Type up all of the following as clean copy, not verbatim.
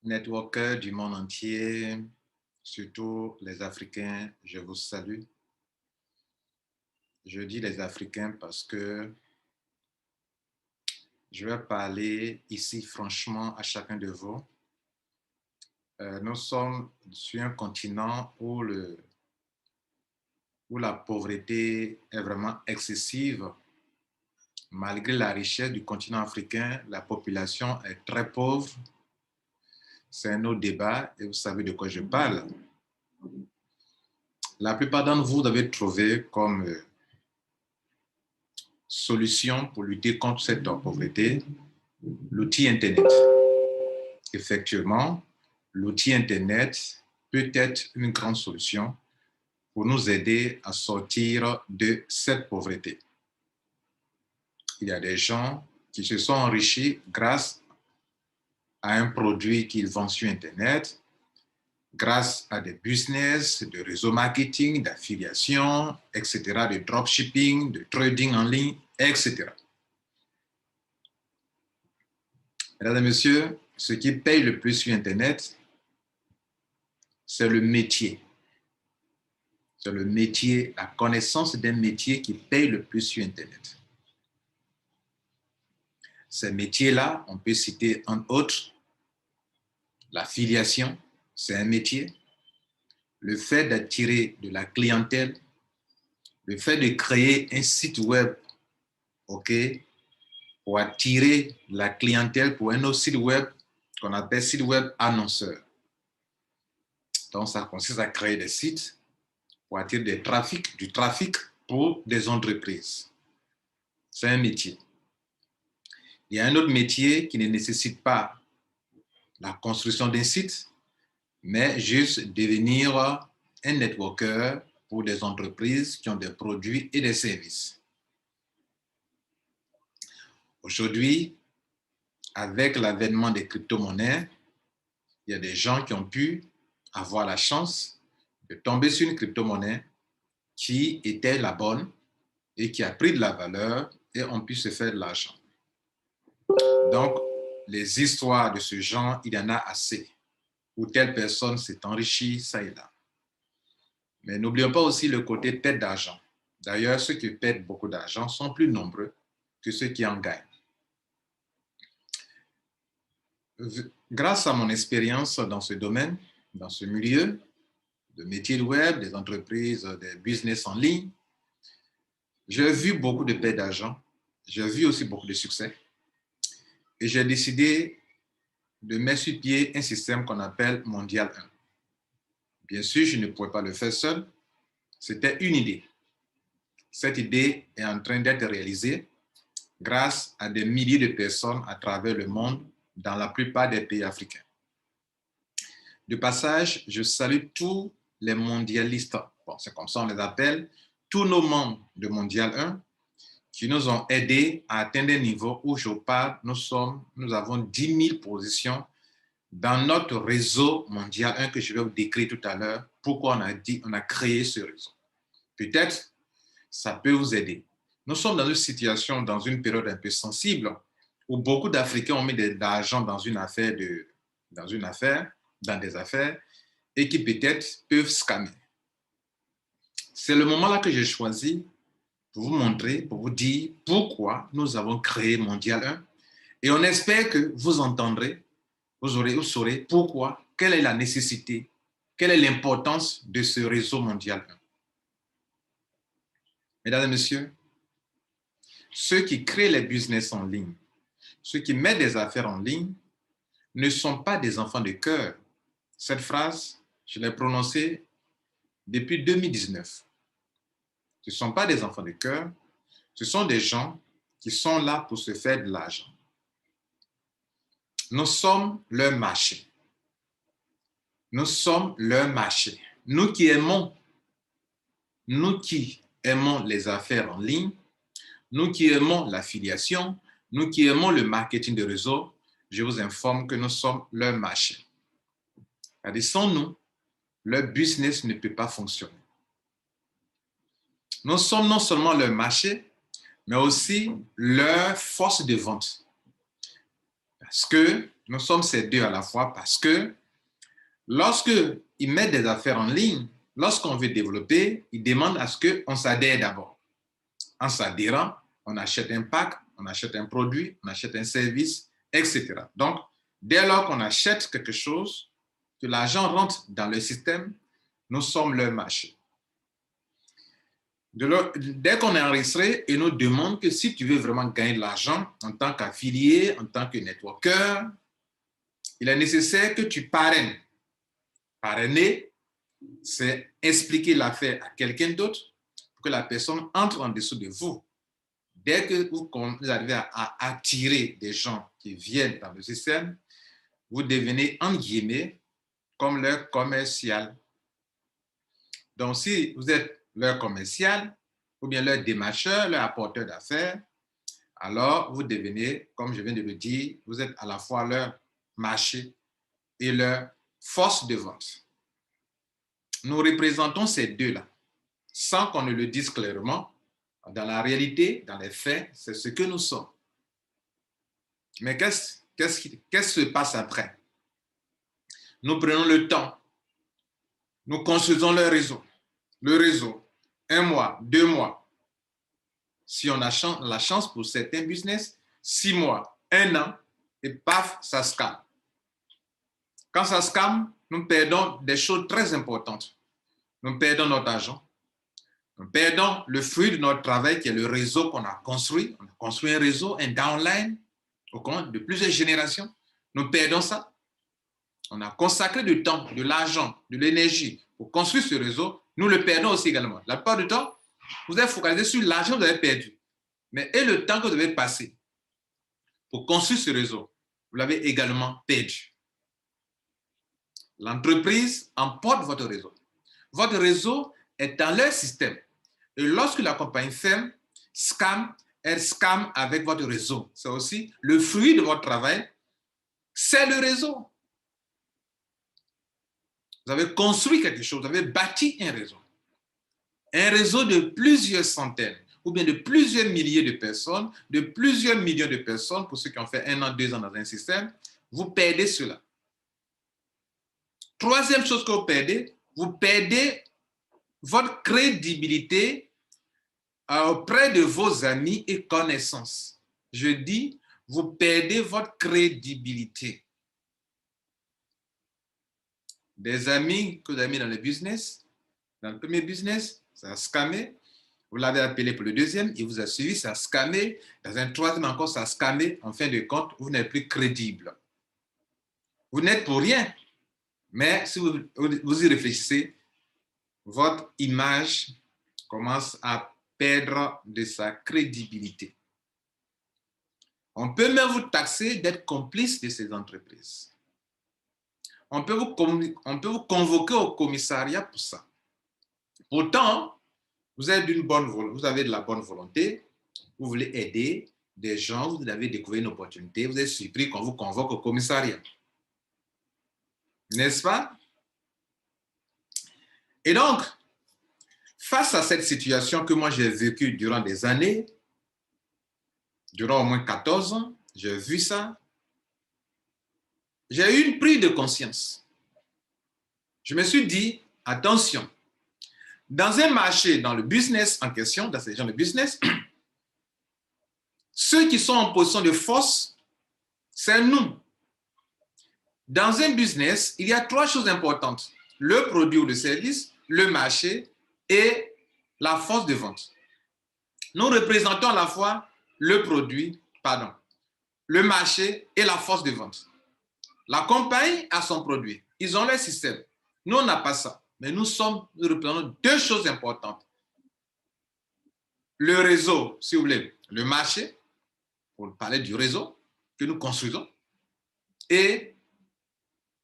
Networkers du monde entier, surtout les Africains, je vous salue. Je dis les Africains parce que je vais parler ici franchement à chacun de vous. Nous sommes sur un continent où la pauvreté est vraiment excessive. Malgré la richesse du continent africain, la population est très pauvre. C'est un autre débat et vous savez de quoi je parle. La plupart d'entre vous avez trouvé comme solution pour lutter contre cette pauvreté l'outil Internet. Effectivement, l'outil Internet peut être une grande solution pour nous aider à sortir de cette pauvreté. Il y a des gens qui se sont enrichis grâce à un produit qu'ils vendent sur Internet, grâce à des business, de réseau marketing, d'affiliation, etc., de dropshipping, de trading en ligne, etc. Mesdames et messieurs, ce qui paye le plus sur Internet, c'est le métier. C'est le métier, la connaissance d'un métier qui paye le plus sur Internet. Ces métiers-là, on peut citer entre autres l'affiliation, c'est un métier. Le fait d'attirer de la clientèle, le fait de créer un site web, OK, pour attirer la clientèle pour un autre site web qu'on appelle site web annonceur. Donc, ça consiste à créer des sites pour attirer du trafic pour des entreprises. C'est un métier. Il y a un autre métier qui ne nécessite pas la construction d'un site, mais juste devenir un networker pour des entreprises qui ont des produits et des services. Aujourd'hui, avec l'avènement des crypto-monnaies, il y a des gens qui ont pu avoir la chance de tomber sur une crypto-monnaie qui était la bonne et qui a pris de la valeur et ont pu se faire de l'argent. Donc, les histoires de ce genre, il y en a assez, où telle personne s'est enrichie, ça et là. Mais n'oublions pas aussi le côté perte d'argent. D'ailleurs, ceux qui perdent beaucoup d'argent sont plus nombreux que ceux qui en gagnent. Grâce à mon expérience dans ce domaine, dans ce milieu, de métiers web, des entreprises, des business en ligne, j'ai vu beaucoup de pertes d'argent, j'ai vu aussi beaucoup de succès et j'ai décidé de mettre sur pied un système qu'on appelle Mondial 1. Bien sûr, je ne pouvais pas le faire seul, c'était une idée. Cette idée est en train d'être réalisée grâce à des milliers de personnes à travers le monde dans la plupart des pays africains. De passage, je salue tous les mondialistes, bon, c'est comme ça on les appelle, tous nos membres de Mondial 1 qui nous ont aidés à atteindre un niveau où je parle, nous avons 10 000 positions dans notre réseau Mondial 1 que je vais vous décrire tout à l'heure, pourquoi on a créé ce réseau. Peut-être ça peut vous aider. Nous sommes dans une situation, dans une période un peu sensible où beaucoup d'Africains ont mis de l'argent dans des affaires et qui peut-être peuvent scammer. C'est le moment là que j'ai choisi pour vous montrer, pour vous dire pourquoi nous avons créé Mondial 1 et on espère que vous entendrez, vous saurez pourquoi, quelle est la nécessité, quelle est l'importance de ce réseau Mondial 1. Mesdames et messieurs, ceux qui créent les business en ligne, ceux qui mettent des affaires en ligne, ne sont pas des enfants de cœur. Cette phrase, je l'ai prononcée depuis 2019. Ce ne sont pas des enfants de cœur, ce sont des gens qui sont là pour se faire de l'argent. Nous sommes leur marché. Nous sommes leur marché. Nous qui aimons les affaires en ligne, nous qui aimons l'affiliation, nous qui aimons le marketing de réseau, je vous informe que nous sommes leur marché. C'est-à-dire, sans nous, leur business ne peut pas fonctionner. Nous sommes non seulement leur marché, mais aussi leur force de vente. Parce que nous sommes ces deux à la fois, parce que lorsqu'ils mettent des affaires en ligne, lorsqu'on veut développer, ils demandent à ce qu'on s'adhère d'abord. En s'adhérant, on achète un pack, on achète un produit, on achète un service, etc. Donc, dès lors qu'on achète quelque chose, que l'argent rentre dans le système, nous sommes leur marché. Dès qu'on est enregistré, ils nous demandent que si tu veux vraiment gagner de l'argent en tant qu'affilié, en tant que networker, il est nécessaire que tu parraines. Parrainer, c'est expliquer l'affaire à quelqu'un d'autre pour que la personne entre en dessous de vous. Dès que vous arrivez à attirer des gens qui viennent dans le système, vous devenez, en guillemets, comme leur commercial. Donc, si vous êtes leur commercial ou bien leur démarcheur, leur apporteur d'affaires, alors vous devenez, comme je viens de le dire, vous êtes à la fois leur marché et leur force de vente. Nous représentons ces deux-là, sans qu'on ne le dise clairement. Dans la réalité, dans les faits, c'est ce que nous sommes. Mais qu'est-ce qui se passe après? Nous prenons le temps, nous construisons le réseau. Le réseau, 1 mois, 2 mois. Si on a la chance pour certains business, 6 mois, 1 an, et paf, ça se calme. Quand ça se calme, nous perdons des choses très importantes. Nous perdons notre argent. Nous perdons le fruit de notre travail qui est le réseau qu'on a construit. On a construit un réseau, un downline, au cours de plusieurs générations. Nous perdons ça. On a consacré du temps, de l'argent, de l'énergie pour construire ce réseau. Nous le perdons aussi également. La plupart du temps, vous êtes focalisé sur l'argent que vous avez perdu. Mais et le temps que vous avez passé pour construire ce réseau, vous l'avez également perdu. L'entreprise emporte votre réseau. Votre réseau est dans leur système. Et lorsque la compagnie ferme, elle scam avec votre réseau. C'est aussi le fruit de votre travail, c'est le réseau. Vous avez construit quelque chose, vous avez bâti un réseau. Un réseau de plusieurs centaines ou bien de plusieurs milliers de personnes, de plusieurs millions de personnes, pour ceux qui ont fait 1 an, 2 ans dans un système, vous perdez cela. Troisième chose que vous perdez votre crédibilité auprès de vos amis et connaissances. Je dis, vous perdez votre crédibilité. Des amis que vous avez mis dans le business, dans le premier business, ça a scammé. Vous l'avez appelé pour le deuxième, il vous a suivi, ça a scammé. Dans un troisième encore, ça a scammé. En fin de compte, vous n'êtes plus crédible. Vous n'êtes pour rien. Mais si vous y réfléchissez, votre image commence à perdre de sa crédibilité. On peut même vous taxer d'être complice de ces entreprises. On peut vous convoquer au commissariat pour ça. Pourtant, vous avez de la bonne volonté, vous voulez aider des gens, vous avez découvert une opportunité, vous êtes surpris qu'on vous convoque au commissariat. N'est-ce pas? Et donc, face à cette situation que moi j'ai vécue durant des années, durant au moins 14 ans, j'ai vu ça, j'ai eu une prise de conscience. Je me suis dit, attention, dans un marché, dans le business en question, dans ces gens de business, ceux qui sont en position de force, c'est nous. Dans un business, il y a 3 choses importantes. Le produit ou le service, le marché et la force de vente. Nous représentons à la fois le marché et la force de vente. La compagnie a son produit. Ils ont leur système. Nous, on n'a pas ça. Mais nous représentons 2 choses importantes. Le réseau, si vous voulez, le marché, pour parler du réseau que nous construisons, et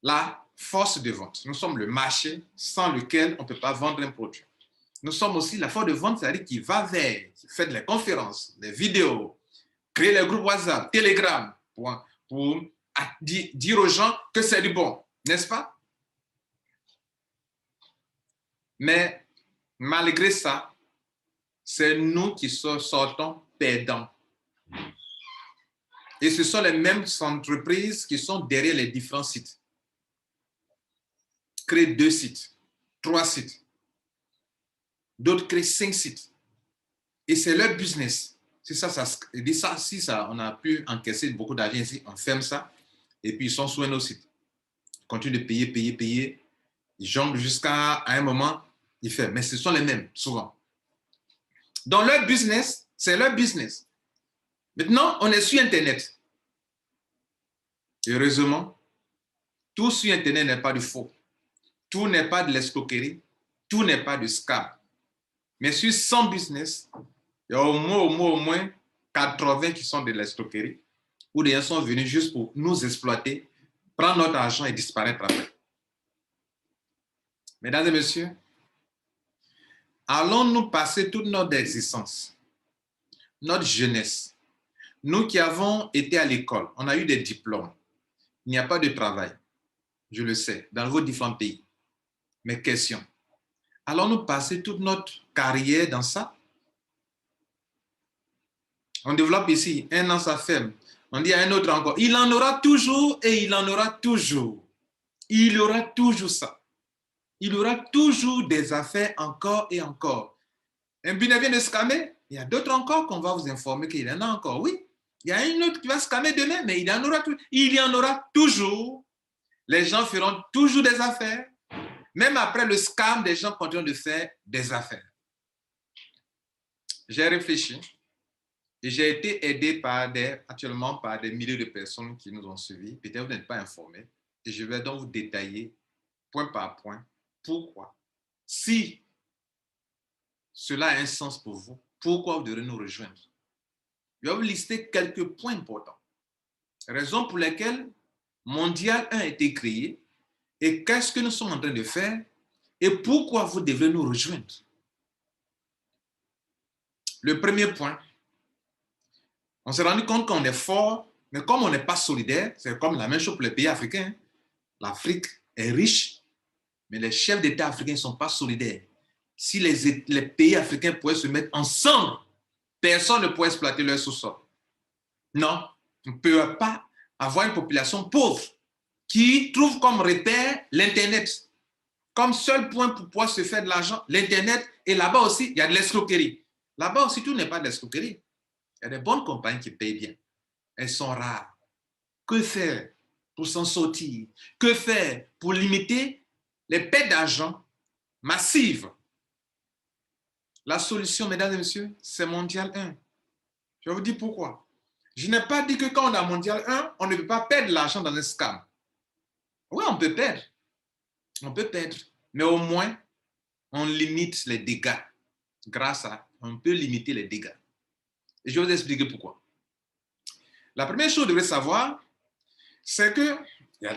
la force de vente. Nous sommes le marché sans lequel on ne peut pas vendre un produit. Nous sommes aussi la force de vente, c'est-à-dire qui va vers, qui fait des conférences, des vidéos, créer les groupes WhatsApp, Telegram, pour dire aux gens que c'est du bon, n'est-ce pas? Mais malgré ça, c'est nous qui sortons perdants. Et ce sont les mêmes entreprises qui sont derrière les différents sites. Créent 2 sites, 3 sites. D'autres créent 5 sites. Et c'est leur business. C'est ça, si ça, on a pu encaisser beaucoup d'argent ici, on ferme ça. Et puis ils sont sur un autre site. Ils continuent de payer. Ils jonglent jusqu'à un moment, ils ferment. Mais ce sont les mêmes, souvent. Donc leur business, c'est leur business. Maintenant, on est sur Internet. Heureusement, tout sur Internet n'est pas du faux. Tout n'est pas de l'escroquerie. Tout n'est pas de scam. Mais sur 100 business, il y a au moins 80 qui sont de l'escroquerie, où des gens sont venus juste pour nous exploiter, prendre notre argent et disparaître après. Mesdames et messieurs, allons-nous passer toute notre existence, notre jeunesse, nous qui avons été à l'école, on a eu des diplômes, il n'y a pas de travail, je le sais, dans vos différents pays. Mais question, allons-nous passer toute notre carrière dans ça? On développe ici, un an ça ferme. On dit à un autre encore, il en aura toujours et il en aura toujours. Il y aura toujours ça. Il y aura toujours des affaires encore et encore. Un butin vient de scammer, il y a d'autres encore qu'on va vous informer qu'il y en a encore. Oui, il y a une autre qui va scammer demain, mais il y en aura toujours. Il y en aura toujours. Les gens feront toujours des affaires. Même après le scam, des gens continuent de faire des affaires. J'ai réfléchi. Et j'ai été aidé actuellement par des milliers de personnes qui nous ont suivis. Peut-être vous n'êtes pas informés. Et je vais donc vous détailler point par point pourquoi. Si cela a un sens pour vous, pourquoi vous devrez nous rejoindre. Je vais vous lister quelques points importants. Raisons pour lesquelles Mondial 1 a été créé et qu'est-ce que nous sommes en train de faire et pourquoi vous devrez nous rejoindre. Le premier point, on s'est rendu compte qu'on est fort, mais comme on n'est pas solidaire, c'est comme la même chose pour les pays africains. L'Afrique est riche, mais les chefs d'État africains ne sont pas solidaires. Si les pays africains pouvaient se mettre ensemble, personne ne pourrait exploiter leur sous-sol. Non, on ne peut pas avoir une population pauvre qui trouve comme repère l'Internet. Comme seul point pour pouvoir se faire de l'argent, l'Internet, et là-bas aussi, il y a de l'escroquerie. Là-bas aussi, tout n'est pas de l'escroquerie. Il y a des bonnes compagnies qui payent bien. Elles sont rares. Que faire pour s'en sortir? Que faire pour limiter les pertes d'argent massives? La solution, mesdames et messieurs, c'est Mondial 1. Je vais vous dire pourquoi. Je n'ai pas dit que quand on a Mondial 1, on ne peut pas perdre l'argent dans un scam. Oui, on peut perdre. On peut perdre. Mais au moins, on limite les dégâts. Grâce à, on peut limiter les dégâts. Et je vais vous expliquer pourquoi. La première chose que vous devez savoir, c'est qu'il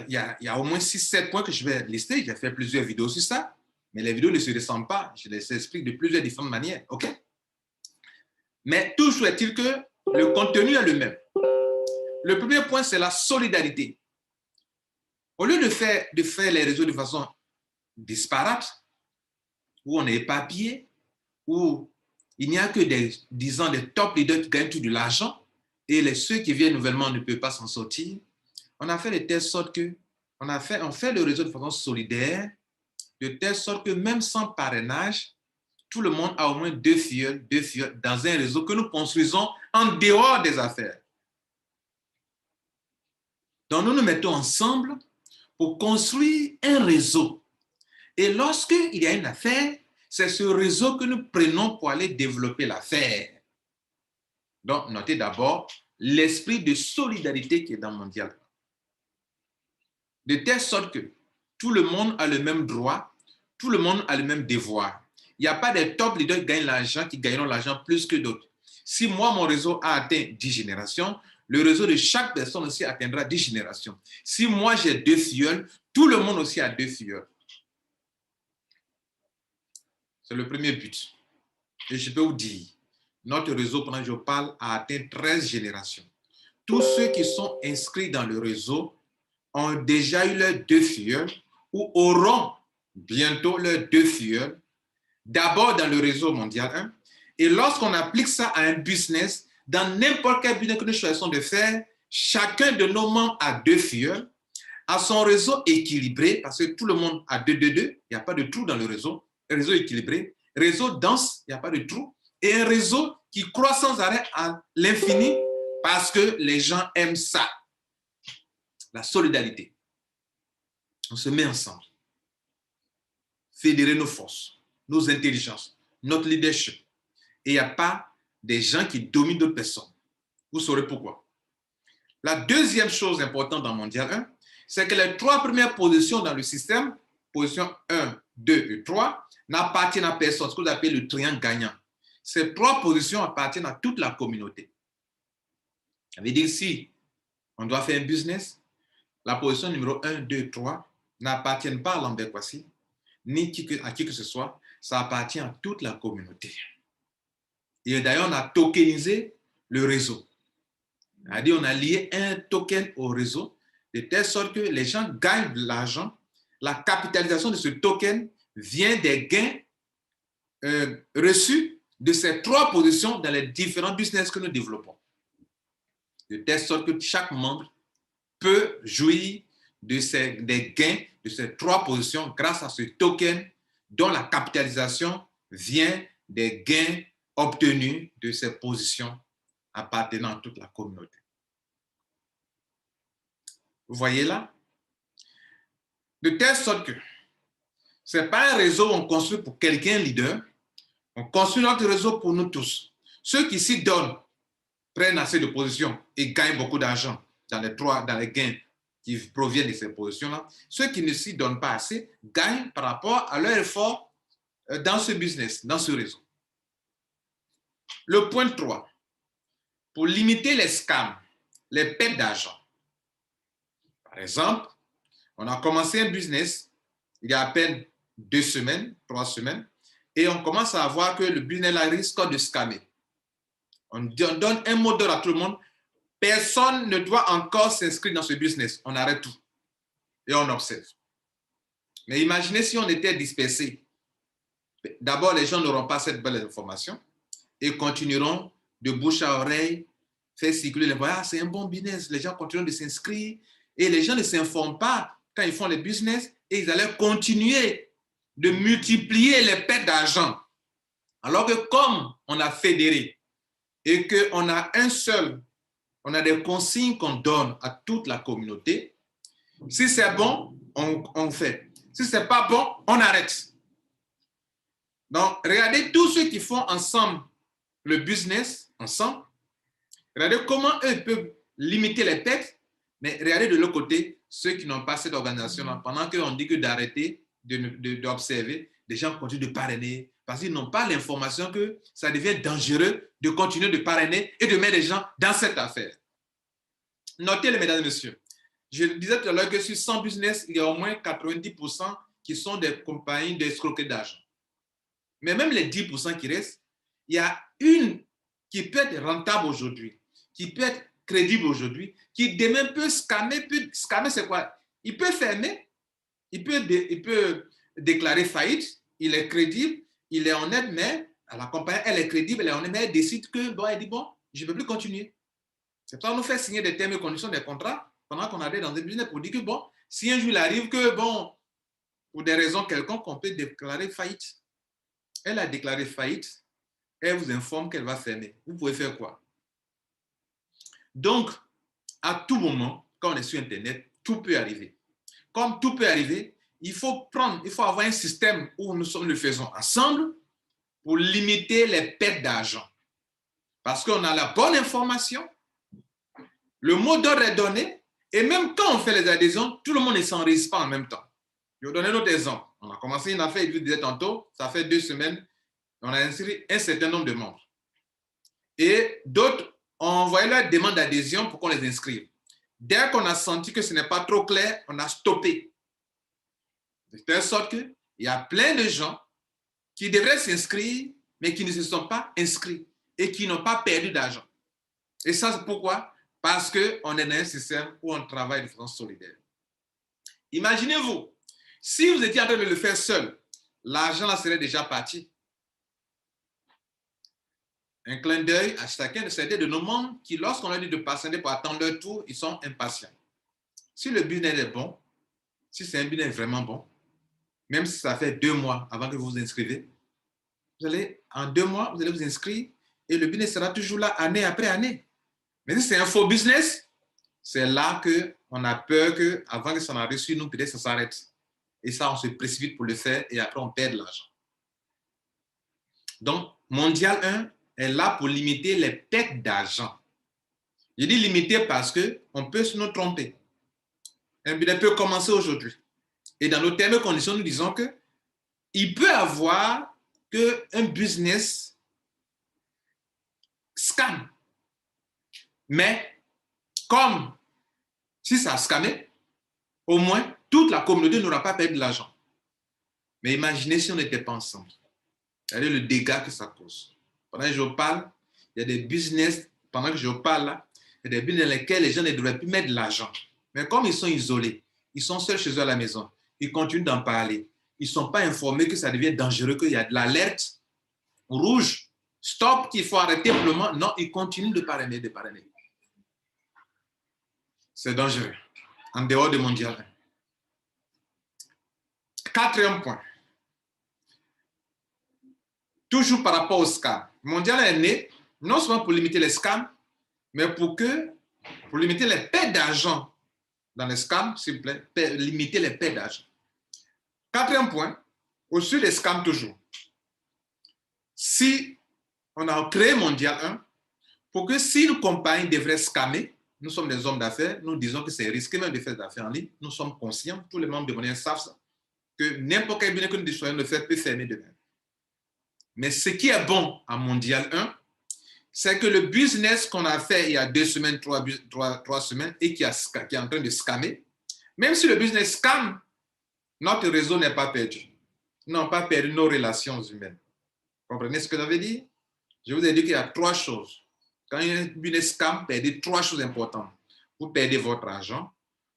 y a au moins 6-7 points que je vais lister. J'ai fait plusieurs vidéos sur ça, mais les vidéos ne se ressemblent pas. Je les explique de plusieurs différentes manières. OK? Mais toujours est-il que le contenu est le même. Le premier point, c'est la solidarité. Au lieu de faire les réseaux de façon disparate, où on est éparpillé, où il n'y a que des top leaders qui gagnent tout de l'argent, et ceux qui viennent nouvellement ne peuvent pas s'en sortir, on a fait de telle sorte que on fait le réseau de façon solidaire, de telle sorte que même sans parrainage, tout le monde a au moins deux filleuls dans un réseau que nous construisons en dehors des affaires. Donc nous nous mettons ensemble pour construire un réseau. Et lorsqu'il y a une affaire, c'est ce réseau que nous prenons pour aller développer l'affaire. Donc notez d'abord l'esprit de solidarité qui est dans Mondial. De telle sorte que tout le monde a le même droit, tout le monde a le même devoir. Il n'y a pas des top leaders qui gagneront l'argent plus que d'autres. Si moi, mon réseau a atteint 10 générations, le réseau de chaque personne aussi atteindra 10 générations. Si moi, j'ai 2 filleuls, tout le monde aussi a 2 filleuls. C'est le premier but. Et je peux vous dire, notre réseau, pendant que je parle, a atteint 13 générations. Tous ceux qui sont inscrits dans le réseau ont déjà eu leurs 2 filleuls ou auront bientôt leurs 2 filleuls, d'abord dans le réseau Mondial 1. Et lorsqu'on applique ça à un business, dans n'importe quel business que nous choisissons de faire, chacun de nos membres a 2 filleuls, a son réseau équilibré, parce que tout le monde a 2, 2, 2, il n'y a pas de trou dans le réseau équilibré, réseau dense, il n'y a pas de trou, et un réseau qui croît sans arrêt à l'infini, parce que les gens aiment ça. La solidarité. On se met ensemble. Fédérer nos forces, nos intelligences, notre leadership. Et il n'y a pas des gens qui dominent d'autres personnes. Vous saurez pourquoi. La deuxième chose importante dans Mondial 1, c'est que les 3 premières positions dans le système, position 1, 2 et 3, n'appartiennent à personne, ce que vous appelez le triangle gagnant. Ces 3 positions appartiennent à toute la communauté. Ça veut dire si on doit faire un business, la position numéro 1, 2, 3 n'appartiennent pas à Lambert Kouassi, ni à qui que ce soit, ça appartient à toute la communauté. Et d'ailleurs, on a tokenisé le réseau. C'est-à-dire, on a lié un token au réseau, de telle sorte que les gens gagnent de l'argent. La capitalisation de ce token vient des gains reçus de ces 3 positions dans les différents business que nous développons. De telle sorte que chaque membre peut jouir des gains de ces 3 positions grâce à ce token dont la capitalisation vient des gains obtenus de ces positions appartenant à toute la communauté. Vous voyez là? De telle sorte que ce n'est pas un réseau où on construit pour quelqu'un leader, on construit notre réseau pour nous tous. Ceux qui s'y donnent prennent assez de positions et gagnent beaucoup d'argent dans les gains qui proviennent de ces positions-là. Ceux qui ne s'y donnent pas assez gagnent par rapport à leur effort dans ce business, dans ce réseau. Le point 3, pour limiter les scams, les pertes d'argent. Par exemple, on a commencé un business il y a à peine 2 semaines, 3 semaines, et on commence à voir que le business là risque de scammer. On donne un mot d'ordre à tout le monde. Personne ne doit encore s'inscrire dans ce business. On arrête tout et on observe. Mais imaginez si on était dispersé. D'abord, les gens n'auront pas cette belle information et continueront de bouche à oreille, faire circuler les voix. Ah, c'est un bon business. Les gens continueront de s'inscrire et les gens ne s'informent pas quand ils font les business et ils allaient continuer de multiplier les pertes d'argent. Alors que comme on a fédéré et qu'on a on a des consignes qu'on donne à toute la communauté, si c'est bon, on fait. Si ce n'est pas bon, on arrête. Donc, regardez tous ceux qui font ensemble le business, ensemble. Regardez comment eux peuvent limiter les pertes, mais regardez de l'autre côté ceux qui n'ont pas cette organisation-là. Pendant qu'on dit que d'arrêter, d'observer, les gens continuent de parrainer parce qu'ils n'ont pas l'information que ça devient dangereux de continuer de parrainer et de mettre les gens dans cette affaire. Notez-le, mesdames et messieurs. Je disais tout à l'heure que sur 100 business, il y a au moins 90% qui sont des compagnies d'escroquerie d'argent. Mais même les 10% qui restent, il y a une qui peut être rentable aujourd'hui, qui peut être crédible aujourd'hui, qui demain peut scammer. Scammer, c'est quoi? Il peut fermer, il peut déclarer faillite, il est crédible, il est honnête, mais la compagnie, elle est crédible, elle est honnête, mais elle décide que, bon, elle dit, bon, je ne peux plus continuer. C'est pour ça qu'on nous fait signer des termes et conditions des contrats pendant qu'on est dans un business pour dire que, bon, si un jour il arrive que, bon, pour des raisons quelconques, on peut déclarer faillite. Elle a déclaré faillite, elle vous informe qu'elle va fermer. Vous pouvez faire quoi? Donc, à tout moment, quand on est sur Internet, tout peut arriver. Comme tout peut arriver, il faut avoir un système où nous le faisons ensemble pour limiter les pertes d'argent. Parce qu'on a la bonne information, le mot d'ordre est donné, et même quand on fait les adhésions, tout le monde ne s'enregistre pas en même temps. Je vais vous donner un autre exemple. On a commencé une affaire, je vous disais tantôt, ça fait 2 semaines, on a inscrit un certain nombre de membres. Et d'autres ont envoyé leur demande d'adhésion pour qu'on les inscrive. Dès qu'on a senti que ce n'est pas trop clair, on a stoppé. De telle sorte qu'il y a plein de gens qui devraient s'inscrire, mais qui ne se sont pas inscrits et qui n'ont pas perdu d'argent. Et ça, c'est pourquoi? Parce qu'on est dans un système où on travaille de façon solidaire. Imaginez-vous, si vous étiez en train de le faire seul, l'argent là serait déjà parti. Un clin d'œil à chacun de certains de nos membres qui, lorsqu'on leur dit de patienter pour attendre leur tour, ils sont impatients. Si le business est bon, si c'est un business vraiment bon, même si ça fait 2 mois avant que vous vous inscrivez, en 2 mois, vous allez vous inscrire et le business sera toujours là année après année. Mais si c'est un faux business, c'est là qu'on a peur qu'avant que ça n'arrive sur nous, peut-être ça s'arrête. Et ça, on se précipite pour le faire et après, on perd de l'argent. Donc, Mondial 1 est là pour limiter les pertes d'argent. Je dis limiter parce qu'on peut se nous tromper. Un business peut commencer aujourd'hui. Et dans nos termes et conditions, nous disons qu'il peut avoir qu'un business scam. Mais comme si ça scammait, au moins toute la communauté n'aura pas perdu de l'argent. Mais imaginez si on n'était pas ensemble. C'est-à-dire le dégât que ça cause. Pendant que je parle, il y a des business, pendant que je parle là, il y a des business dans lesquels les gens ne devraient plus mettre de l'argent. Mais comme ils sont isolés, ils sont seuls chez eux à la maison, ils continuent d'en parler. Ils ne sont pas informés que ça devient dangereux, qu'il y a de l'alerte rouge, stop, qu'il faut arrêter pour le moment. Non, ils continuent de parrainer, de parrainer. C'est dangereux, en dehors de Mondial 1. Quatrième point. Toujours par rapport au scam. Mondial 1 est né, non seulement pour limiter les scams, mais pour limiter les pertes d'argent dans les scams, s'il vous plaît, limiter les pertes d'argent. Quatrième point, au-dessus des scams toujours. Si on a créé Mondial 1, pour que si une compagnie devrait scammer, nous sommes des hommes d'affaires, nous disons que c'est risqué même de faire des affaires en ligne, nous sommes conscients, tous les membres de Mondial savent ça, que n'importe quel business que nous décidons de faire peut fermer demain. Mais ce qui est bon à Mondial 1, c'est que le business qu'on a fait il y a 2 semaines, 3 semaines, et qui est en train de scammer, même si le business scam, notre réseau n'est pas perdu. Nous n'avons pas perdu nos relations humaines. Vous comprenez ce que ça veut dire? Je vous ai dit qu'il y a 3 choses. Quand il y a un business scam, vous perdez 3 choses importantes. Vous perdez votre argent,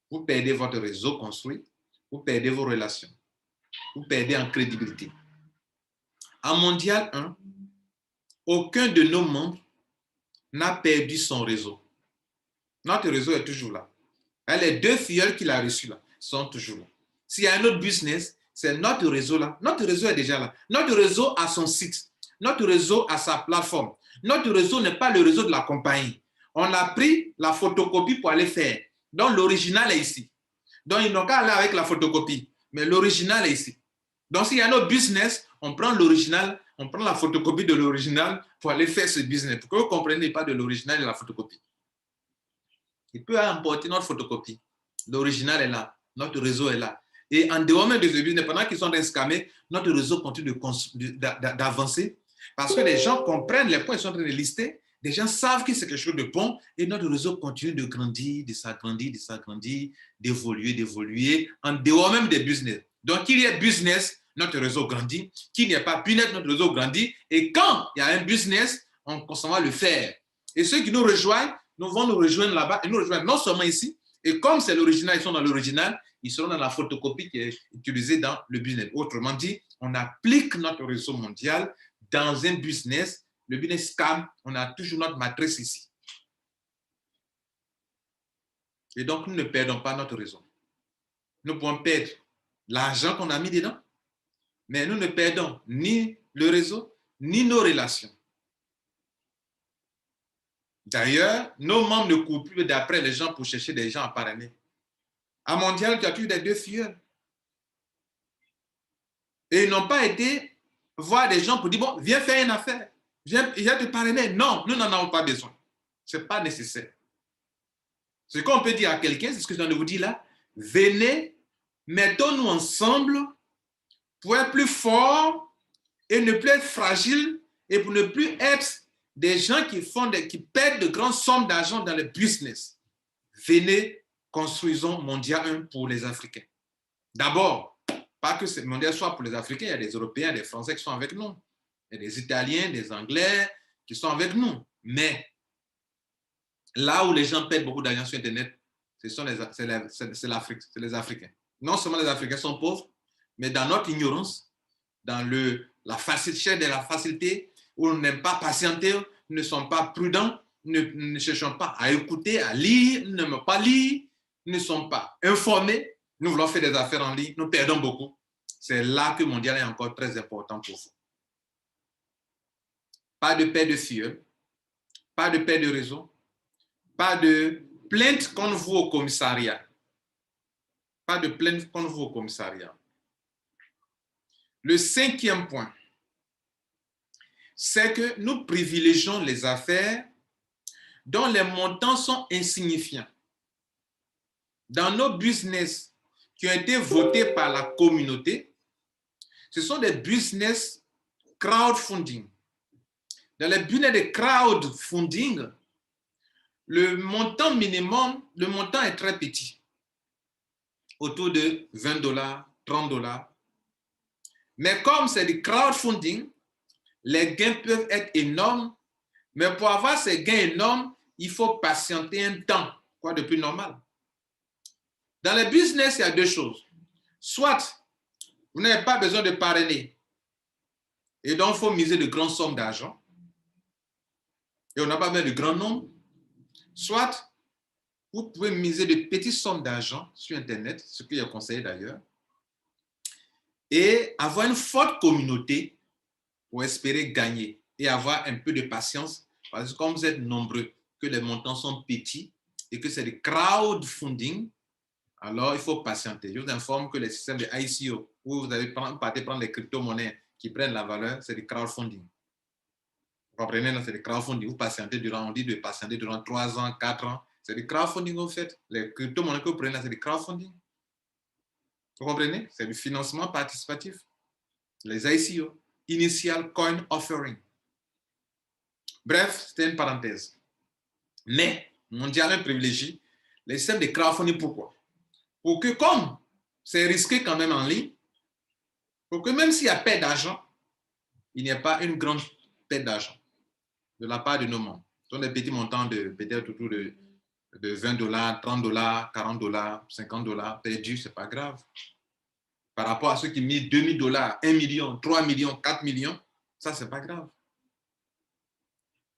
vous perdez votre réseau construit, vous perdez vos relations, vous perdez en crédibilité. En Mondial 1, aucun de nos membres n'a perdu son réseau. Notre réseau est toujours là. Les 2 filleuls qu'il a reçus là sont toujours là. S'il y a un autre business, c'est notre réseau là. Notre réseau est déjà là. Notre réseau a son site. Notre réseau a sa plateforme. Notre réseau n'est pas le réseau de la compagnie. On a pris la photocopie pour aller faire. Donc, l'original est ici. Donc, ils n'ont qu'à aller avec la photocopie. Mais l'original est ici. Donc, s'il y a un autre business, on prend l'original, on prend la photocopie de l'original pour aller faire ce business. Pour que vous ne compreniez pas de l'original et de la photocopie. Il peut emporter notre photocopie. L'original est là. Notre réseau est là. Et en dehors même de ce business, pendant qu'ils sont en train de scammer, notre réseau continue d'avancer parce que les gens comprennent les points qu'ils sont en train de lister. Les gens savent que c'est quelque chose de bon et notre réseau continue de grandir, de s'agrandir, d'évoluer en dehors même des business. Donc, qu'il y ait business, notre réseau grandit. Qu'il n'y ait pas business, notre réseau grandit. Et quand il y a un business, on va le faire. Et ceux qui nous rejoignent, nous vont nous rejoindre là-bas et nous rejoindre non seulement ici, et comme c'est l'original, ils sont dans l'original, ils seront dans la photocopie qui est utilisée dans le business. Autrement dit, on applique notre réseau mondial dans un business. Le business scam, on a toujours notre matrice ici. Et donc, nous ne perdons pas notre réseau. Nous pouvons perdre l'argent qu'on a mis dedans, mais nous ne perdons ni le réseau, ni nos relations. D'ailleurs, nos membres ne courent plus d'après les gens pour chercher des gens à parrainer. À Mondial, tu as toujours des 2 filleuls. Et ils n'ont pas été voir des gens pour dire, bon, viens faire une affaire. Viens te parrainer. Non, nous n'en avons pas besoin. Ce n'est pas nécessaire. Ce qu'on peut dire à quelqu'un, c'est ce que je viens de vous dire là. Venez, mettons-nous ensemble pour être plus forts et ne plus être fragiles et pour ne plus être des gens qui perdent de grandes sommes d'argent dans le business. Venez, construisons Mondial 1 pour les Africains. D'abord, pas que ce Mondial soit pour les Africains, il y a des Européens, des Français qui sont avec nous. Il y a des Italiens, des Anglais qui sont avec nous. Mais là où les gens perdent beaucoup d'argent sur Internet, c'est l'Afrique, c'est les Africains. Non seulement les Africains sont pauvres, mais dans notre ignorance, dans la facilité, où on n'aime pas patienter, nous ne sommes pas prudents, nous ne cherchons pas à écouter, à lire, nous n'aimons pas lire, nous ne sommes pas informés, nous voulons faire des affaires en ligne, nous perdons beaucoup. C'est là que Mondial est encore très important pour vous. Pas de paix de filleul, pas de paix de réseau, pas de plainte contre vous au commissariat. Pas de plainte contre vous au commissariat. Le 5e point, c'est que nous privilégions les affaires dont les montants sont insignifiants. Dans nos business qui ont été votés par la communauté, ce sont des business crowdfunding. Dans les business de crowdfunding, le montant minimum, le montant est très petit, autour de $20, $30. Mais comme c'est du crowdfunding, les gains peuvent être énormes, mais pour avoir ces gains énormes, il faut patienter un temps, quoi de plus normal. Dans les business, il y a deux choses. Soit vous n'avez pas besoin de parrainer, et donc il faut miser de grandes sommes d'argent, et on n'a pas besoin de grands nombres. Soit vous pouvez miser de petites sommes d'argent sur Internet, ce qui est conseillé d'ailleurs, et avoir une forte communauté pour espérer gagner et avoir un peu de patience, parce que comme vous êtes nombreux, que les montants sont petits et que c'est du crowdfunding, alors il faut patienter. Je vous informe que les systèmes de ICO, où vous allez prendre les crypto-monnaies qui prennent la valeur, c'est du crowdfunding. Vous comprenez, c'est du crowdfunding. Vous patientez durant, on dit de patienter durant 3 ans, 4 ans. C'est du crowdfunding en fait. Les crypto-monnaies que vous prenez là, c'est du crowdfunding. Vous comprenez? C'est du financement participatif. Les ICO, Initial Coin Offering. Bref, c'était une parenthèse. Mais, Mondial privilégie les systèmes de crowdfunding. Pourquoi? Pour que, comme c'est risqué quand même en ligne, pour que même s'il y a perte d'argent, il n'y ait pas une grande perte d'argent de la part de nos membres. Ce sont des petits montants de peut-être autour de $20, $30, $40, $50 perdus, ce n'est pas grave. Par rapport à ceux qui misent $2 000, 1 million, 3 millions, 4 millions, ça, ce n'est pas grave.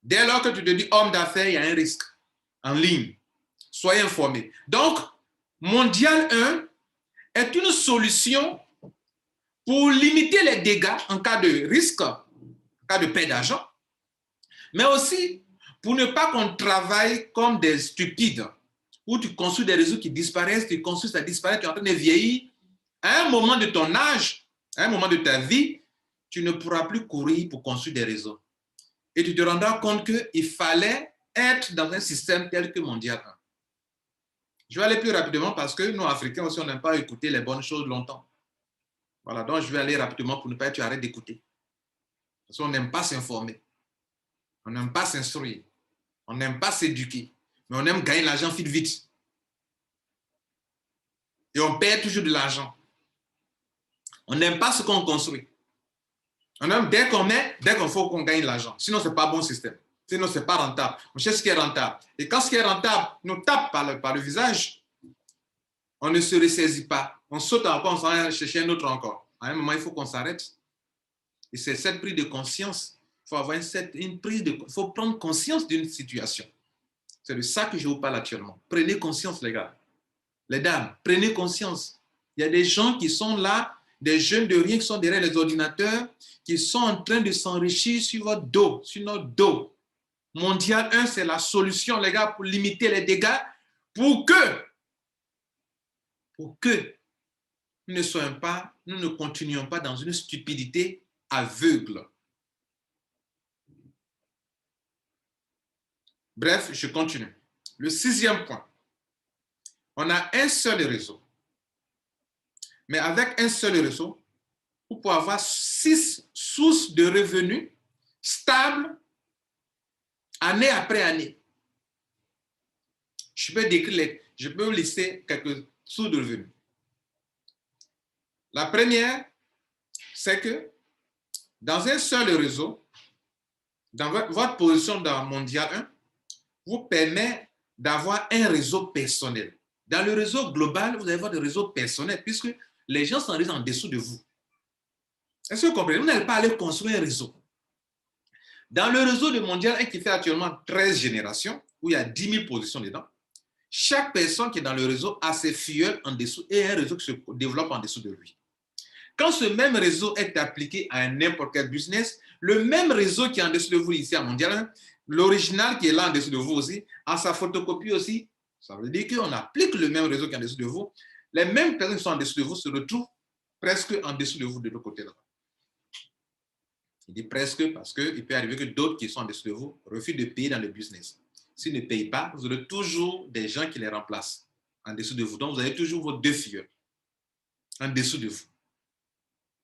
Dès lors que tu te dis homme d'affaires, il y a un risque en ligne. Soyez informés. Donc, Mondial 1 est une solution pour limiter les dégâts en cas de risque, en cas de perte d'argent, mais aussi pour ne pas qu'on travaille comme des stupides, où tu construis des réseaux qui disparaissent, tu construis, ça disparaît, tu es en train de vieillir. À un moment de ton âge, à un moment de ta vie, tu ne pourras plus courir pour construire des réseaux. Et tu te rendras compte qu'il fallait être dans un système tel que Mondial 1. Je vais aller plus rapidement parce que nous, Africains aussi, on n'aime pas écouter les bonnes choses longtemps. Voilà, donc je vais aller rapidement pour ne pas être arrêté d'écouter. Parce qu'on n'aime pas s'informer. On n'aime pas s'instruire. On n'aime pas s'éduquer. Mais on aime gagner l'argent vite, vite. Et on perd toujours de l'argent. On n'aime pas ce qu'on construit. On aime dès qu'on faut qu'on gagne l'argent. Sinon, ce n'est pas bon système. Sinon, ce n'est pas rentable. On cherche ce qui est rentable. Et quand ce qui est rentable nous tape par le visage, on ne se ressaisit pas. On saute encore, on s'en va chercher un autre encore. À un moment, il faut qu'on s'arrête. Et c'est cette prise de conscience. Il faut avoir il faut prendre conscience d'une situation. C'est de ça que je vous parle actuellement. Prenez conscience, les gars. Les dames, prenez conscience. Il y a des gens qui sont là, des jeunes de rien qui sont derrière les ordinateurs, qui sont en train de s'enrichir sur votre dos, sur notre dos. Mondial 1, c'est la solution, les gars, pour limiter les dégâts, pour que nous ne continuions pas dans une stupidité aveugle. Bref, je continue. Le 6e point. On a un seul réseau. Mais avec un seul réseau, vous pouvez avoir 6 sources de revenus stables année après année. Je peux vous lister quelques sources de revenus. La première, c'est que dans un seul réseau, dans votre position dans Mondial 1, vous permet d'avoir un réseau personnel. Dans le réseau global, vous allez avoir des réseaux personnels puisque les gens s'enrichissent en dessous de vous. Est-ce que vous comprenez? Vous n'allez pas aller construire un réseau. Dans le réseau de Mondial 1 qui fait actuellement 13 générations, où il y a 10 000 positions dedans, chaque personne qui est dans le réseau a ses filleuls en dessous et un réseau qui se développe en dessous de lui. Quand ce même réseau est appliqué à n'importe quel business, le même réseau qui est en dessous de vous ici à Mondial 1, l'original qui est là en dessous de vous aussi, en sa photocopie aussi, ça veut dire qu'on applique le même réseau qui est en dessous de vous. Les mêmes personnes qui sont en dessous de vous se retrouvent presque en dessous de vous de l'autre côté là. Il dit presque parce qu'il peut arriver que d'autres qui sont en dessous de vous refusent de payer dans le business. S'ils ne payent pas, vous aurez toujours des gens qui les remplacent en dessous de vous. Donc, vous avez toujours vos deux figures en dessous de vous.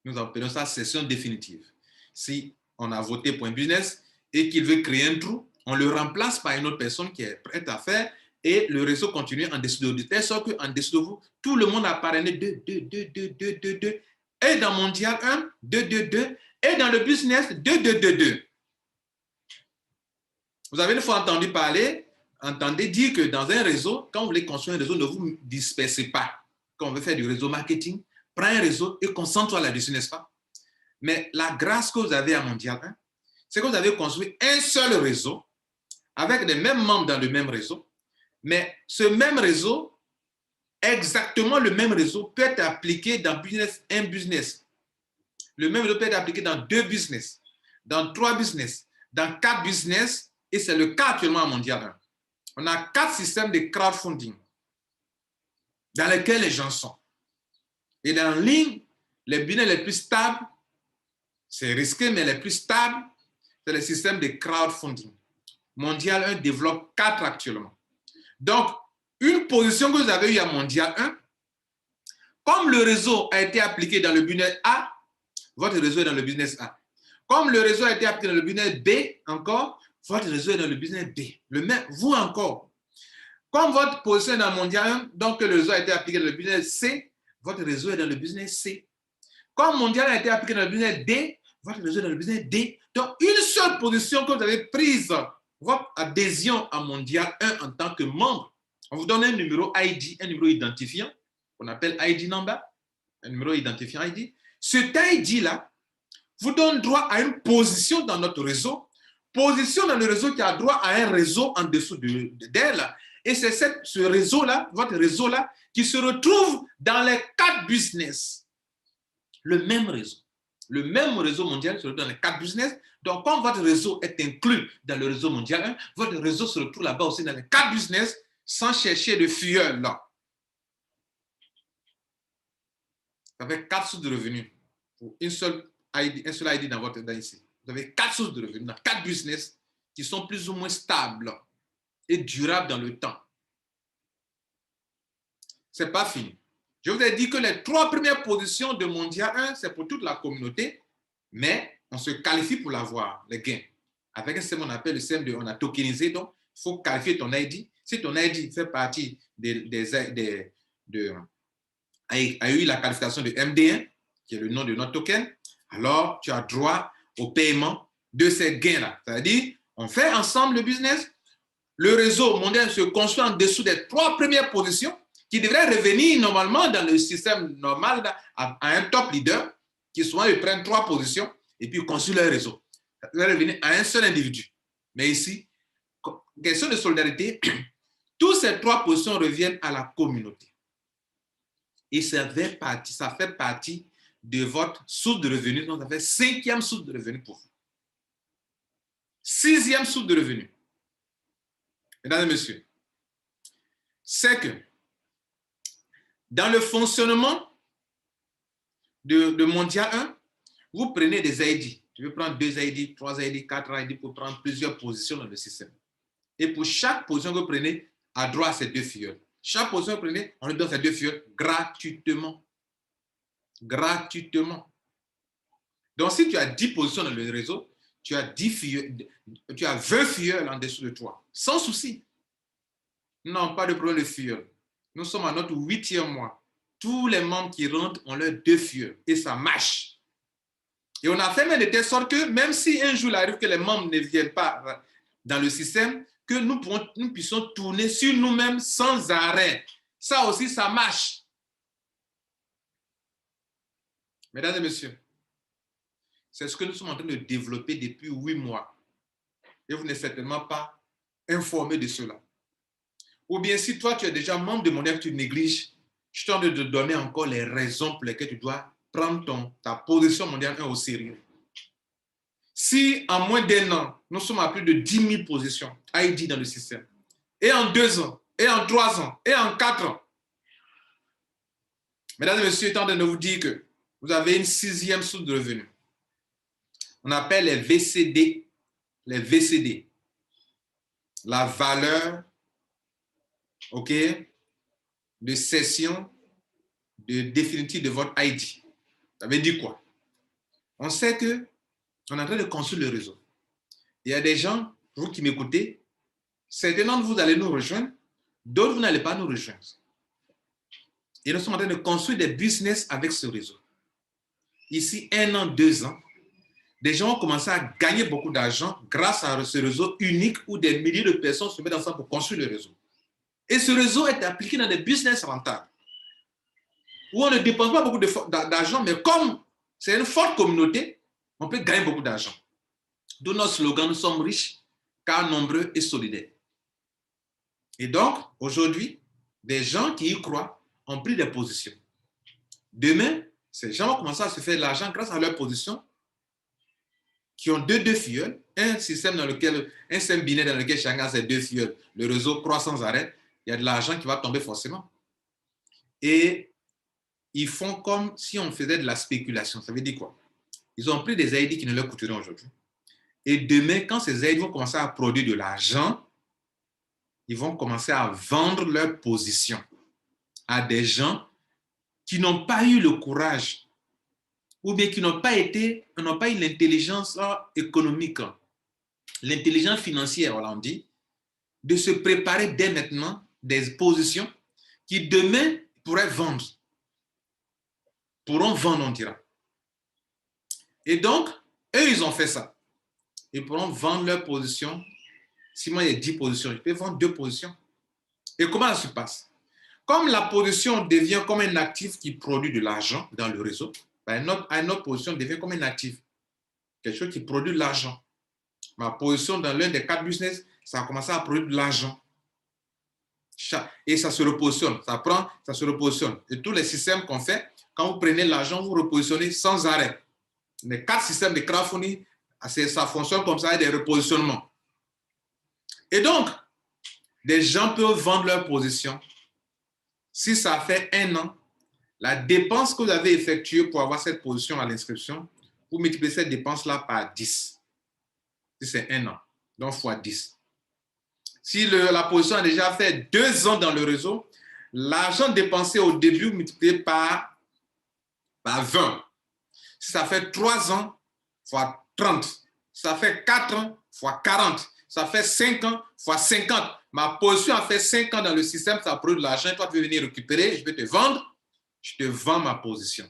Nous appelons ça session définitive. Si on a voté pour un business et qu'il veut créer un trou, on le remplace par une autre personne qui est prête à faire et le réseau continue en dessous de vous. De telle sorte qu'en dessous de vous, tout le monde a parrainé 2, 2, 2, 2, 2, 2, 2. Et dans Mondial 1, 2, 2, 2. Et dans le business, 2, 2, 2, 2. Vous avez une fois entendu parler, entendez dire que dans un réseau, quand vous voulez construire un réseau, ne vous dispersez pas. Quand on veut faire du réseau marketing, prends un réseau et concentre-toi là-dessus, n'est-ce pas? Mais la grâce que vous avez à Mondial 1, c'est que vous avez construit un seul réseau avec les mêmes membres dans le même réseau. Mais ce même réseau, exactement le même réseau, peut être appliqué dans un business. Le même réseau peut être appliqué dans 2 business, dans 3 business, dans 4 business, et c'est le cas actuellement à Mondial 1. On a 4 systèmes de crowdfunding dans lesquels les gens sont. Et en ligne, les business les plus stables, c'est risqué, mais les plus stables, c'est le système de crowdfunding. Mondial 1 développe 4 actuellement. Donc, une position que vous avez eue à Mondial 1, comme le réseau a été appliqué dans le business A, votre réseau est dans le business A. Comme le réseau a été appliqué dans le business B, encore, votre réseau est dans le business B. Le même, vous encore. Comme votre position est dans le Mondial 1, donc le réseau a été appliqué dans le business C, votre réseau est dans le business C. Comme Mondial a été appliqué dans le business D, votre réseau est dans le business D. Donc, une seule position que vous avez prise, votre adhésion à Mondial 1 en tant que membre, on vous donne un numéro ID, un numéro identifiant, qu'on appelle ID number, un numéro identifiant ID. Cet ID-là vous donne droit à une position dans notre réseau, position dans le réseau qui a droit à un réseau en dessous d'elle. Et c'est ce réseau-là, votre réseau-là, qui se retrouve dans les 4 business. Le même réseau mondial se retrouve dans les 4 business. Donc, quand votre réseau est inclus dans le réseau mondial 1, votre réseau se retrouve là-bas aussi dans les 4 business sans chercher de filleul là. Ça fait 4 sources de revenus pour un seul ID dans ici. Vous avez 4 sources de revenus dans 4 business qui sont plus ou moins stables et durables dans le temps. Ce n'est pas fini. Je vous ai dit que les 3 premières positions de Mondial 1, c'est pour toute la communauté, mais on se qualifie pour l'avoir, les gains. Avec un système qu'on appelle le système on a tokenisé, donc il faut qualifier ton ID. Si ton ID fait partie a eu la qualification de MD1, qui est le nom de notre token, alors tu as droit au paiement de ces gains-là. C'est-à-dire, on fait ensemble le business, le réseau mondial se construit en dessous des 3 premières positions qui devraient revenir normalement dans le système normal à un top leader qui souvent ils prennent 3 positions et puis construisent leur réseau. Ça devrait revenir à un seul individu. Mais ici, question de solidarité, toutes ces 3 positions reviennent à la communauté. Et ça fait partie de votre source de revenus. Donc, ça fait 5e source de revenus pour vous. 6e source de revenus. Mesdames et messieurs, c'est que dans le fonctionnement de Mondial 1, vous prenez des ID. Tu veux prendre 2 ID, 3 ID, 4 ID pour prendre plusieurs positions dans le système. Et pour chaque position que vous prenez, à droit à ces 2 figures. Chaque position que vous prenez, on lui donne ces 2 figures gratuitement. Gratuitement. Donc, si tu as 10 positions dans le réseau, tu as 20 filleuls en dessous de toi, sans souci. Non, pas de problème de filleuls. Nous sommes à notre 8e mois. Tous les membres qui rentrent ont leurs 2 filleuls et ça marche. Et on a fait même de telle sorte que même si un jour il arrive que les membres ne viennent pas dans le système, que nous puissions tourner sur nous-mêmes sans arrêt. Ça aussi, ça marche. Mesdames et messieurs, c'est ce que nous sommes en train de développer depuis 8 mois. et vous n'êtes certainement pas informé de cela. Ou bien si toi, tu es déjà membre de Monnaie que tu négliges, je suis en train de te donner encore les raisons pour lesquelles tu dois prendre ta position mondiale 1 au sérieux. Si en moins d'1 an, nous sommes à plus de 10 000 positions ID dans le système, et en 2 ans, et en 3 ans, et en 4 ans, mesdames et messieurs, étant de vous dire que vous avez une 6e source de revenus. On appelle les VCD. Les VCD. La valeur, OK, de cession de définitive de votre ID. Ça veut dire quoi? On sait que on est en train de construire le réseau. Il y a des gens, vous qui m'écoutez, certains d'entre vous allez nous rejoindre, d'autres vous n'allez pas nous rejoindre. Et nous sommes en train de construire des business avec ce réseau. Ici, 1 an, 2 ans, des gens ont commencé à gagner beaucoup d'argent grâce à ce réseau unique où des milliers de personnes se mettent ensemble pour construire le réseau. Et ce réseau est appliqué dans des business rentables où on ne dépense pas beaucoup d'argent, mais comme c'est une forte communauté, on peut gagner beaucoup d'argent. D'où notre slogan, nous sommes riches car nombreux et solidaires. Et donc, aujourd'hui, des gens qui y croient ont pris des positions. Demain, ces gens vont commencer à se faire de l'argent grâce à leur position, qui ont deux filleuls, un système binaire dans lequel chacun a ses 2 filleuls, le réseau croît sans arrêt, il y a de l'argent qui va tomber forcément. Et ils font comme si on faisait de la spéculation. Ça veut dire quoi? Ils ont pris des ID qui ne leur coûteront aujourd'hui. Et demain, quand ces ID vont commencer à produire de l'argent, ils vont commencer à vendre leur position à des gens qui n'ont pas eu le courage ou bien qui n'ont pas eu l'intelligence économique, l'intelligence financière, on dit, de se préparer dès maintenant des positions qui demain pourront vendre, on dira. Et donc, eux, ils ont fait ça. Ils pourront vendre leur position. Si moi, il y a 10 positions, je peux vendre 2 positions. Et comment ça se passe? Comme la position devient comme un actif qui produit de l'argent dans le réseau, notre position devient comme un actif, quelque chose qui produit de l'argent. Ma position dans l'un des 4 business, ça a commencé à produire de l'argent. Et ça se repositionne, ça se repositionne. Et tous les systèmes qu'on fait, quand vous prenez l'argent, vous repositionnez sans arrêt. Les 4 systèmes de crowdfunding, ça fonctionne comme ça, il y a des repositionnements. Et donc, des gens peuvent vendre leur position. Si ça fait 1 an, la dépense que vous avez effectuée pour avoir cette position à l'inscription, vous multipliez cette dépense-là par 10. Si c'est 1 an, donc fois 10. Si la position a déjà fait 2 ans dans le réseau, l'argent dépensé au début multiplié par 20. Si ça fait 3 ans, fois 30. Si ça fait 4 ans, fois 40. Ça fait 5 ans, fois 50. Ma position a fait 5 ans dans le système, ça produit de l'argent. Toi, tu veux venir récupérer, je vais te vendre. Je te vends ma position.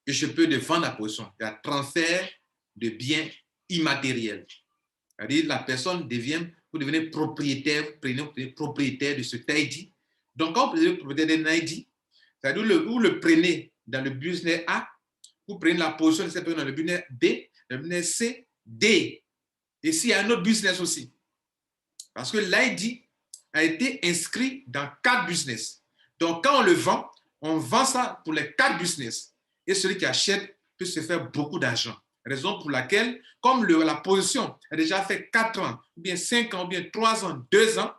Et je peux te vendre la position. Il y a transfert de biens immatériels. C'est-à-dire la personne vous devenez propriétaire, vous prenez propriétaire de ce ID. Donc, quand vous prenez propriétaire d'un ID, c'est-à-dire vous le prenez dans le business A, vous prenez la position de cette personne dans le business B, dans le business C, D. Et s'il y a un autre business aussi. Parce que l'ID a été inscrit dans 4 business. Donc, quand on vend ça pour les 4 business. Et celui qui achète peut se faire beaucoup d'argent. Raison pour laquelle, comme la position a déjà fait 4 ans, ou bien 5 ans, ou bien 3 ans, 2 ans,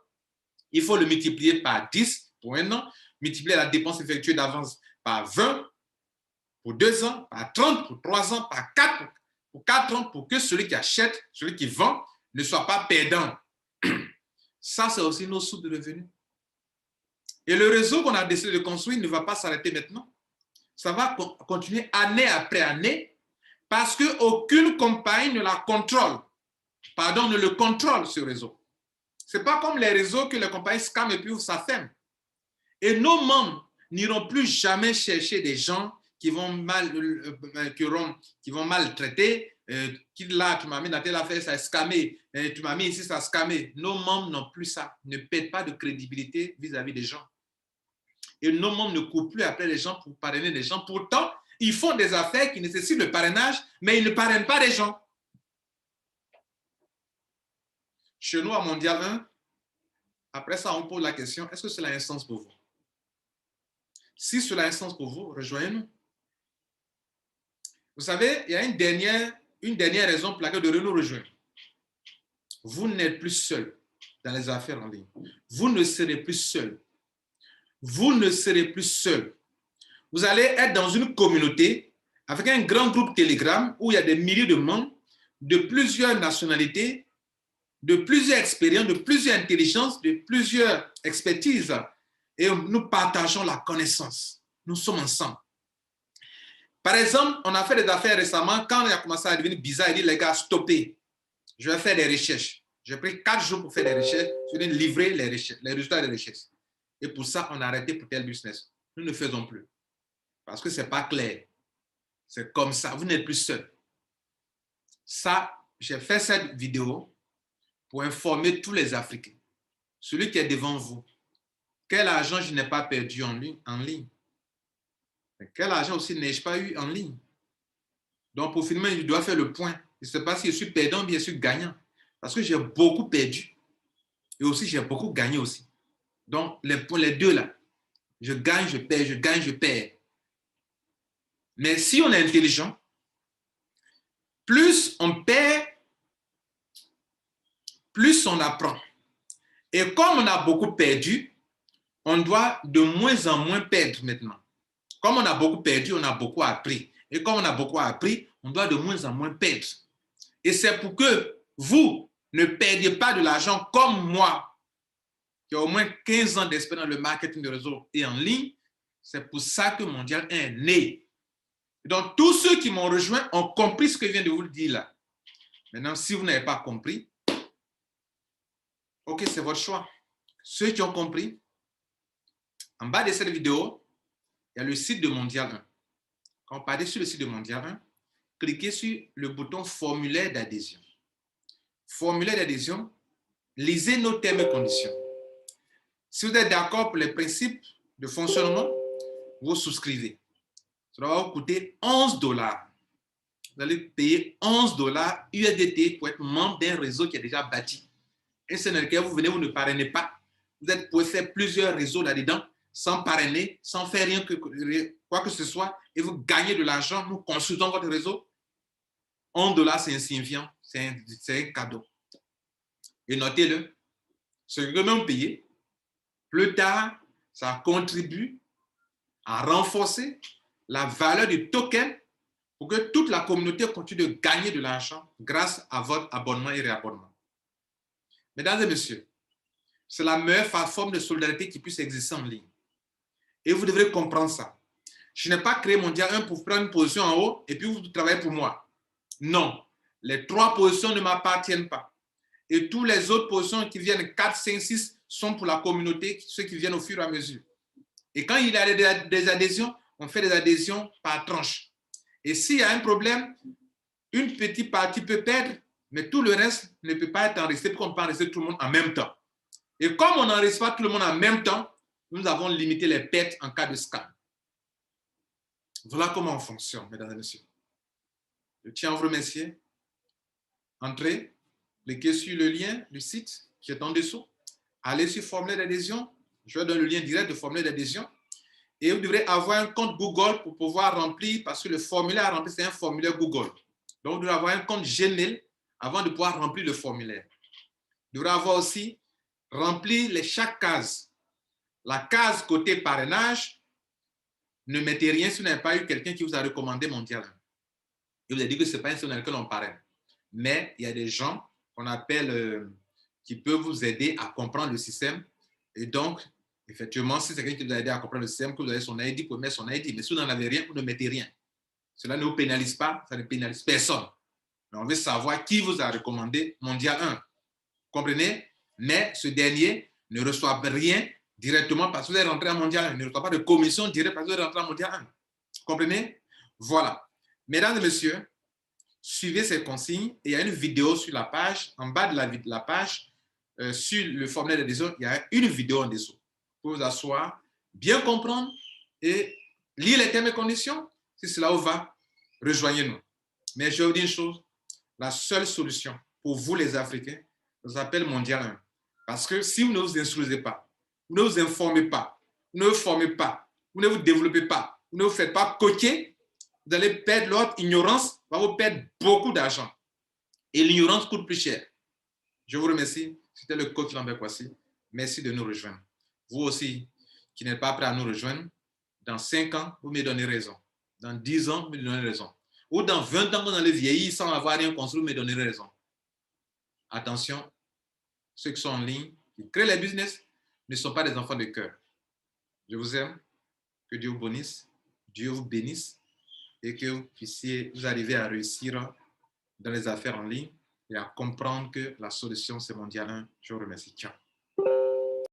il faut le multiplier par 10 pour 1 an, multiplier la dépense effectuée d'avance par 20 pour 2 ans, par 30 pour 3 ans, par 4 pour 4 ans, pour que celui qui achète, celui qui vend, ne soit pas perdant. Ça, c'est aussi nos sources de revenus. Et le réseau qu'on a décidé de construire ne va pas s'arrêter maintenant. Ça va continuer année après année parce qu'aucune compagnie ne la contrôle. Ne le contrôle, ce réseau. Ce n'est pas comme les réseaux que les compagnies scamment et puis ça ferme. Et nos membres n'iront plus jamais chercher des gens qui vont maltraiter. Là, tu m'as mis dans telle affaire, ça a scamé. Tu m'as mis ici, ça a scamé. Nos membres n'ont plus ça. Ne perdent pas de crédibilité vis-à-vis des gens. Et nos membres ne courent plus après les gens pour parrainer les gens. Pourtant, ils font des affaires qui nécessitent le parrainage, mais ils ne parrainent pas les gens. Chez nous, à Mondial 1, après ça, on pose la question, est-ce que c'est un sens pour vous? Si cela a un sens pour vous, rejoignez-nous. Vous savez, il y a une dernière raison pour laquelle de nous rejoindre. Vous n'êtes plus seul dans les affaires en ligne. Vous ne serez plus seul. Vous ne serez plus seul. Vous allez être dans une communauté avec un grand groupe Telegram où il y a des milliers de membres de plusieurs nationalités, de plusieurs expériences, de plusieurs intelligences, de plusieurs expertises. Et nous partageons la connaissance. Nous sommes ensemble. Par exemple, on a fait des affaires récemment. Quand il a commencé à devenir bizarre, il dit, les gars, stoppez. Je vais faire des recherches. J'ai pris 4 jours pour faire des recherches. Je vais livrer les résultats des recherches. Et pour ça, on a arrêté pour tel business. Nous ne faisons plus. Parce que ce n'est pas clair. C'est comme ça. Vous n'êtes plus seul. Ça, j'ai fait cette vidéo pour informer tous les Africains. Celui qui est devant vous, quel argent je n'ai pas perdu en ligne? Quel argent aussi n'ai-je pas eu en ligne? Donc, pour finir, je dois faire le point. Je ne sais pas si je suis perdant ou bien je suis gagnant. Parce que j'ai beaucoup perdu. Et aussi, j'ai beaucoup gagné aussi. Donc, pour les deux là, je gagne, je perds, je gagne, je perds. Mais si on est intelligent, plus on perd, plus on apprend. Et comme on a beaucoup perdu, on doit de moins en moins perdre maintenant. Comme on a beaucoup perdu, on a beaucoup appris. Et comme on a beaucoup appris, on doit de moins en moins perdre. Et c'est pour que vous ne perdiez pas de l'argent comme moi, qui a au moins 15 ans d'expérience dans le marketing de réseau et en ligne. C'est pour ça que Mondial 1 est né. Donc, tous ceux qui m'ont rejoint ont compris ce que je viens de vous le dire là. Maintenant, si vous n'avez pas compris, ok, c'est votre choix. Ceux qui ont compris, en bas de cette vidéo, il y a le site de Mondial 1. Quand vous partez sur le site de Mondial 1, cliquez sur le bouton formulaire d'adhésion. Formulaire d'adhésion, lisez nos termes et conditions. Si vous êtes d'accord pour les principes de fonctionnement, vous souscrivez. Ça va vous coûter 11 $. Vous allez payer 11 $ USDT pour être membre d'un réseau qui est déjà bâti. Et c'est dans lequel vous venez, vous ne parrainez pas. Vous pouvez faire plusieurs réseaux là-dedans, sans parrainer, sans faire rien quoi que ce soit, et vous gagnez de l'argent, nous consultons votre réseau. 11 $, c'est insignifiant, c'est un cadeau. Et notez-le, ce que nous payons, plus tard, ça contribue à renforcer la valeur du token pour que toute la communauté continue de gagner de l'argent grâce à votre abonnement et réabonnement. Mesdames et messieurs, c'est la meilleure forme de solidarité qui puisse exister en ligne. Et vous devrez comprendre ça. Je n'ai pas créé Mondial 1 pour prendre une position en haut et puis vous travaillez pour moi. Non, les 3 positions ne m'appartiennent pas. Et toutes les autres positions qui viennent 4, 5, 6 sont pour la communauté, ceux qui viennent au fur et à mesure. Et quand il y a des adhésions, on fait des adhésions par tranche. Et s'il y a un problème, une petite partie peut perdre, mais tout le reste ne peut pas être enregistré pour qu'on peut enregistrer tout le monde en même temps. Et comme on n'enregistre pas tout le monde en même temps, nous avons limité les pertes en cas de scam. Voilà comment on fonctionne, mesdames et messieurs. Je tiens à vous remercier. Entrez, cliquez sur le lien du site qui est en dessous. Allez sur formulaire d'adhésion. Je vais donner le lien direct de formulaire d'adhésion. Et vous devrez avoir un compte Google pour pouvoir remplir, parce que le formulaire à remplir, c'est un formulaire Google. Donc, vous devrez avoir un compte Gmail avant de pouvoir remplir le formulaire. Vous devrez avoir aussi remplir chaque case. La case côté parrainage, ne mettez rien si vous n'avez pas eu quelqu'un qui vous a recommandé Mondial 1. Et vous avez dit que ce n'est pas un site dans lequel on parraine. Mais il y a des gens qu'on appelle, qui peuvent vous aider à comprendre le système. Et donc, effectivement, si c'est quelqu'un qui vous a aidé à comprendre le système, que vous avez son ID, vous pouvez mettre son ID. Mais si vous n'en avez rien, vous ne mettez rien. Cela ne vous pénalise pas, ça ne pénalise personne. Mais on veut savoir qui vous a recommandé Mondial 1. Vous comprenez? Mais ce dernier ne reçoit rien directement parce que vous êtes rentré en Mondial 1. Il ne reçoit pas de commission directe parce que vous êtes rentré en Mondial 1. Vous comprenez? Voilà. Mesdames et messieurs, suivez ces consignes. Et il y a une vidéo sur la page, en bas de la page, sur le formulaire d'adhésion, il y a une vidéo en dessous. Pour vous asseoir, bien comprendre et lire les termes et conditions. Si cela vous va, rejoignez-nous. Mais je vais vous dire une chose, la seule solution pour vous les Africains, Ça s'appelle Mondial 1. Parce que si vous ne vous instruisez pas, vous ne vous informez pas, vous ne vous formez pas, vous ne vous développez pas, vous ne vous faites pas coacher, vous allez perdre l'autre. Ignorance va vous perdre beaucoup d'argent. Et l'ignorance coûte plus cher. Je vous remercie. C'était le coach Lambert Kwasi. Merci de nous rejoindre. Vous aussi, qui n'êtes pas prêt à nous rejoindre, dans 5 ans, vous me donnez raison. Dans 10 ans, vous me donnez raison. Ou dans 20 ans, vous allez vieillir sans avoir rien construit, vous me donnez raison. Attention, ceux qui sont en ligne, qui créent les business, ne sont pas des enfants de cœur. Je vous aime. Que Dieu vous bénisse. Dieu vous bénisse et que vous puissiez vous arriver à réussir dans les affaires en ligne et à comprendre que la solution, c'est Mondial 1. Je vous remercie. Ciao.